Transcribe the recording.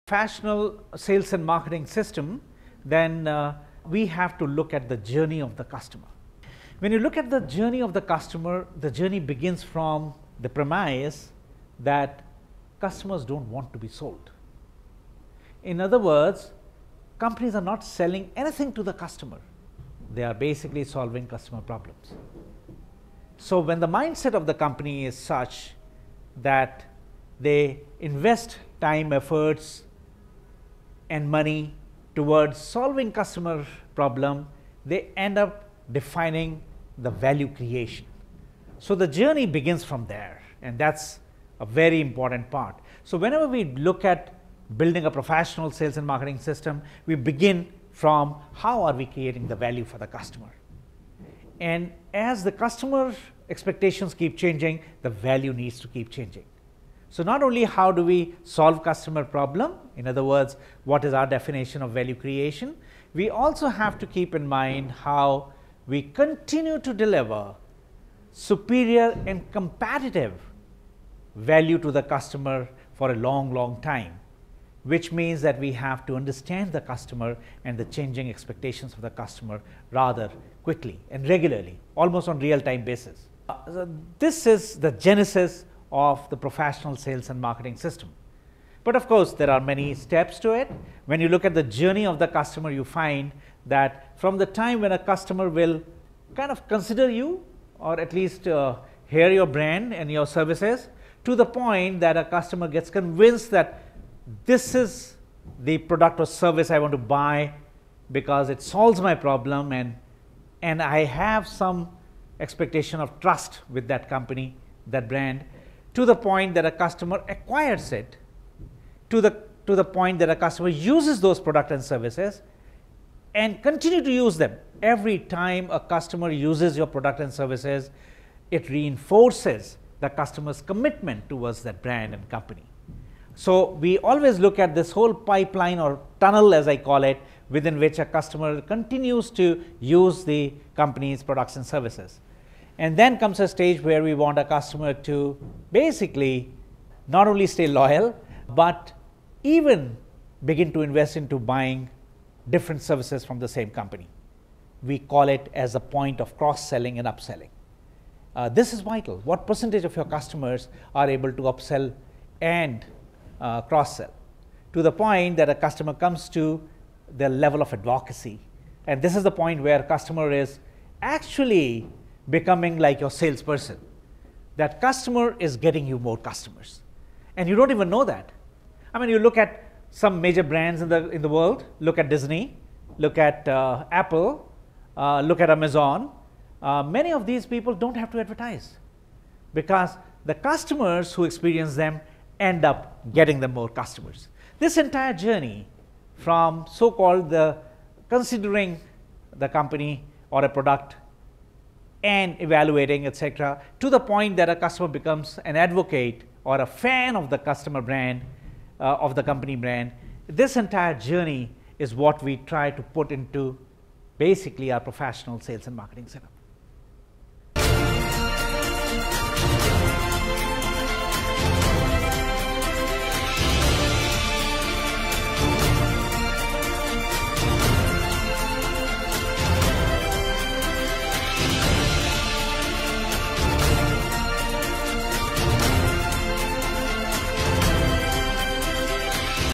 Professional sales and marketing system, then we have to look at the journey of the customer. When you look at the journey of the customer, the journey begins from the premise that customers don't want to be sold. In other words, companies are not selling anything to the customer. They are basically solving customer problems. So when the mindset of the company is such that they invest time, efforts, and money towards solving customer problem, they end up defining the value creation. So the journey begins from there, and that's a very important part. So whenever we look at building a professional sales and marketing system, we begin from how are we creating the value for the customer. And as the customer expectations keep changing, the value needs to keep changing. So not only how do we solve customer problem, in other words, what is our definition of value creation, we also have to keep in mind how we continue to deliver superior and competitive value to the customer for a long time, which means that we have to understand the customer and the changing expectations of the customer rather quickly and regularly, almost on real-time basis. This is the genesis of the professional sales and marketing system. But of course, there are many steps to it. When you look at the journey of the customer, you find that from the time when a customer will kind of consider you, or at least hear your brand and your services, to the point that a customer gets convinced that this is the product or service I want to buy because it solves my problem, and I have some expectation of trust with that company, that brand, to the point that a customer acquires it, to the point that a customer uses those products and services and continue to use them. Every time a customer uses your product and services, it reinforces the customer's commitment towards that brand and company. So we always look at this whole pipeline or tunnel, as I call it, within which a customer continues to use the company's products and services. And then comes a stage where we want a customer to basically not only stay loyal, but even begin to invest into buying different services from the same company. We call it as a point of cross-selling and upselling. This is vital. What percentage of your customers are able to upsell and cross-sell, to the point that a customer comes to the level of advocacy. And this is the point where a customer is actually becoming like your salesperson. That customer is getting you more customers, and you don't even know that. I mean, you look at some major brands in the world. Look at Disney, look at Apple, look at Amazon. Many of these people don't have to advertise, because the customers who experience them end up getting them more customers. This entire journey from so-called the considering the company or a product and evaluating, etc., to the point that a customer becomes an advocate or a fan of the customer brand, of the company brand. This entire journey is what we try to put into basically our professional sales and marketing setup.